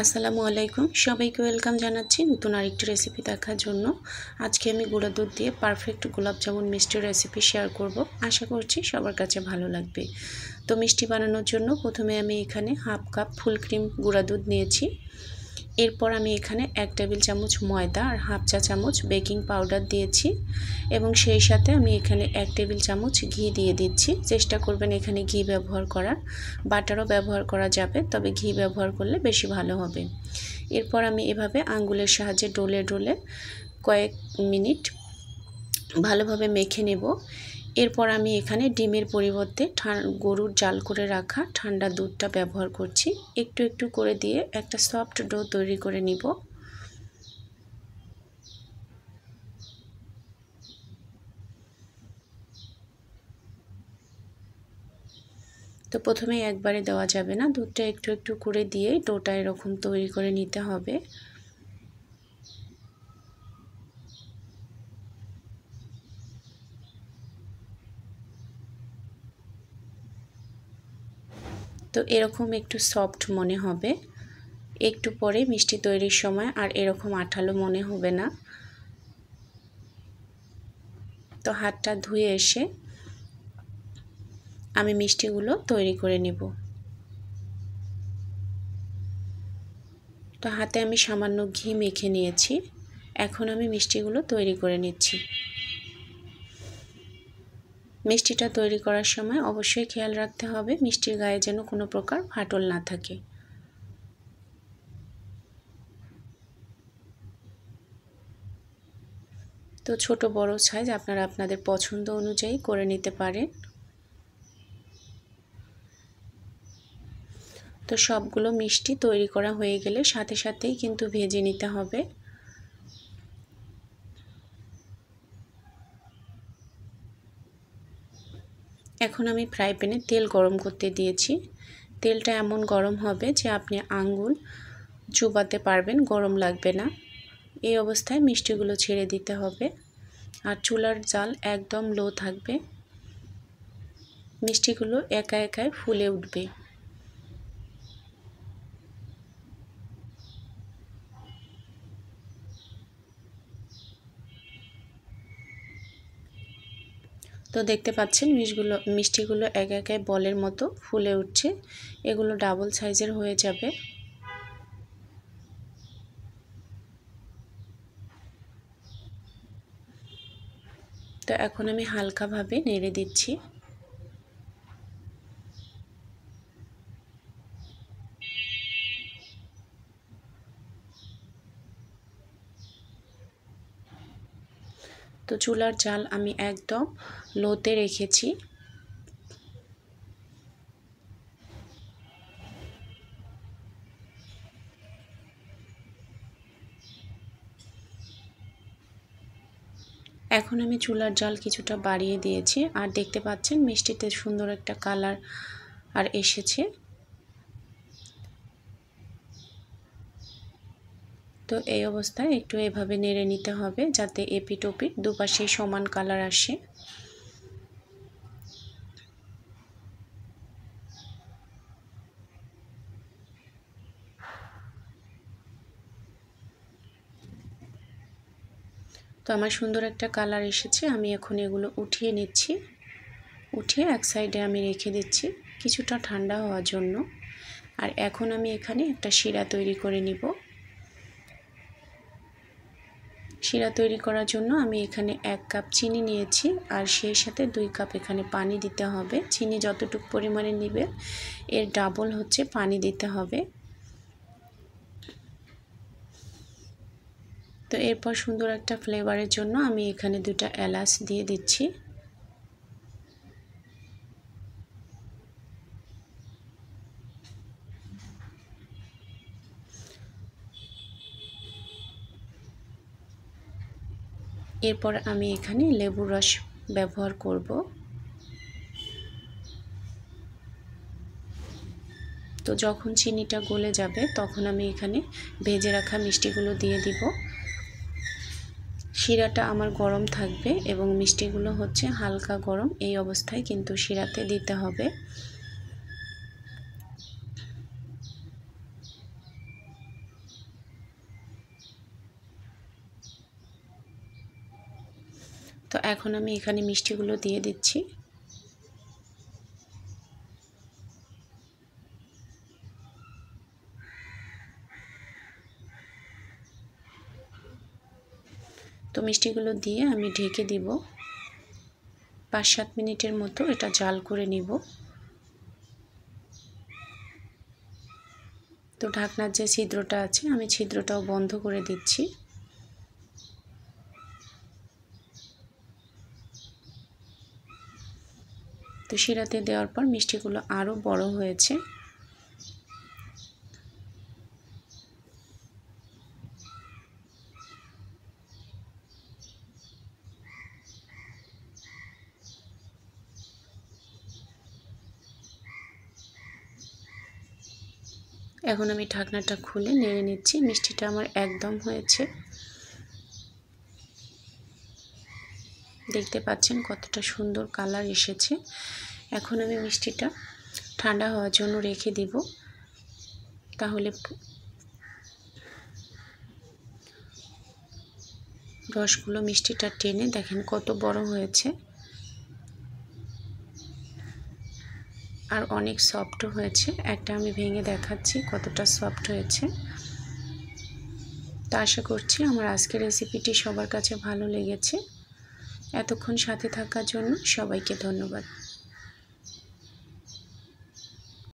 আসসালামু আলাইকুম, সবাইকে ওয়েলকাম জানাচ্ছি নতুন আরেকটি রেসিপি দেখার জন্য। আজকে আমি গুঁড়া দুধ দিয়ে পারফেক্ট গোলাপ জামুন মিষ্টির রেসিপি শেয়ার করব। আশা করছি সবার কাছে ভালো লাগবে। তো মিষ্টি বানানোর জন্য প্রথমে আমি এখানে হাফ কাপ ফুল ক্রিম গুঁড়া দুধ নিয়েছি। এরপর আমি এখানে 1 টেবিল চামচ ময়দা আর হাফ চা চামচ বেকিং পাউডার দিয়েছি এবং সেই সাথে আমি এখানে 1 টেবিল চামচ ঘি দিয়ে দিচ্ছি। চেষ্টা করবেন এখানে ঘি ব্যবহার করার, বাটারও ব্যবহার করা যাবে, তবে ঘি ব্যবহার করলে বেশি ভালো হবে। এরপর আমি এভাবে আঙ্গুলের সাহায্যে ডলে ডলে কয়েক মিনিট ভালোভাবে মেখে নেব। এরপর আমি এখানে ডিমের পরিবর্তে গরুর জাল করে রাখা ঠান্ডা দুধটা ব্যবহার করছি। একটু একটু করে দিয়ে একটা সফট ডো তৈরি করে নিব। তো প্রথমে একবারে দেওয়া যাবে না, দুধটা একটু একটু করে দিয়ে ডোটা এরকম তৈরি করে নিতে হবে। তো এরকম একটু সফট মনে হবে, একটু পরে মিষ্টি তৈরির সময় আর এরকম আঠালো মনে হবে না। তো হাতটা ধুয়ে এসে আমি মিষ্টিগুলো তৈরি করে নেব। তো হাতে আমি সামান্য ঘি মেখে নিয়েছি। এখন আমি মিষ্টিগুলো তৈরি করে নিচ্ছি। মিষ্টিটা তৈরি করার সময় অবশ্যই খেয়াল রাখতে হবে মিষ্টির গায়ে যেন কোনো প্রকার ফাটল না থাকে। তো ছোট বড় সাইজ আপনারা আপনাদের পছন্দ অনুযায়ী করে নিতে পারেন। তো সবগুলো মিষ্টি তৈরি করা হয়ে গেলে সাথে সাথেই কিন্তু ভেজে নিতে হবে। এখন আমি ফ্রাই প্যানে তেল গরম করতে দিয়েছি। তেলটা এমন গরম হবে যে আপনি আঙ্গুল চুবাতে পারবেন, গরম লাগবে না। এই অবস্থায় মিষ্টিগুলো ছেড়ে দিতে হবে আর চুলার জাল একদম লো থাকবে। মিষ্টিগুলো একা একাই ফুলে উঠবে। তো দেখতে পাচ্ছেন মিষ্টিগুলো একা একাই বলের মতো ফুলে উঠছে। এগুলো ডাবল সাইজের হয়ে যাবে। তো এখন আমি হালকাভাবে নেড়ে দিচ্ছি। তো চুলার জাল আমি একদম লোতে রেখেছি। এখন আমি চুলার জাল কিছুটা বাড়িয়ে দিয়েছি আর দেখতে পাচ্ছেন মিষ্টিতে সুন্দর একটা কালার আর এসেছে। তো এই অবস্থায় একটু এভাবে নেড়ে নিতে হবে যাতে এপিট ওপিট দুপাশে সমান কালার আসে। তো আমার সুন্দর একটা কালার এসেছে। আমি এখন এগুলো উঠিয়ে নিচ্ছি। উঠিয়ে এক সাইডে আমি রেখে দিচ্ছি কিছুটা ঠান্ডা হওয়ার জন্য। আর এখন আমি এখানে একটা শিরা তৈরি করে নিব। শিরা তৈরি করার জন্য আমি এখানে 1 কাপ চিনি নিয়েছি আর সেই সাথে 2 কাপ এখানে পানি দিতে হবে। চিনি যতটুকু পরিমাণে নেবে এর ডাবল হচ্ছে পানি দিতে হবে। তো এরপর সুন্দর একটা ফ্লেভারের জন্য আমি এখানে 2টা এলাচ দিয়ে দিচ্ছি। এরপর আমি এখানে লেবুর রস ব্যবহার করব। তো যখন চিনিটা গলে যাবে তখন আমি এখানে ভেজে রাখা মিষ্টিগুলো দিয়ে দিব। শিরাটা আমার গরম থাকবে এবং মিষ্টিগুলো হচ্ছে হালকা গরম, এই অবস্থায় কিন্তু শিরাতে দিতে হবে। তো এখন আমি এখানে মিষ্টিগুলো দিয়ে দিচ্ছি। তো মিষ্টিগুলো দিয়ে আমি ঢেকে দিব। 5-7 মিনিটের মতো এটা জাল করে নিব। তো ঢাকনার যে ছিদ্রটা আছে আমি ছিদ্রটাও বন্ধ করে দিচ্ছি। তো শিরাতে দেওয়ার পর মিষ্টিগুলো আরও বড় হয়েছে। এখন আমি ঢাকনাটা খুলে নেড়ে নিচ্ছি। মিষ্টিটা আমার একদম হয়েছে। দেখতে পাচ্ছেন কতটা সুন্দর কালার এসেছে। এখন আমি মিষ্টিটা ঠান্ডা হওয়ার জন্য রেখে দিব। তাহলে রসগুলো মিষ্টিটা টেনে দেখেন কত বড় হয়েছে আর অনেক সফট হয়েছে। একটা আমি ভেঙে দেখাচ্ছি কতটা সফট হয়েছে। তো আশা করছি আমার আজকের রেসিপিটি সবার কাছে ভালো লেগেছে। এতক্ষণ সাথে থাকার জন্য সবাইকে ধন্যবাদ।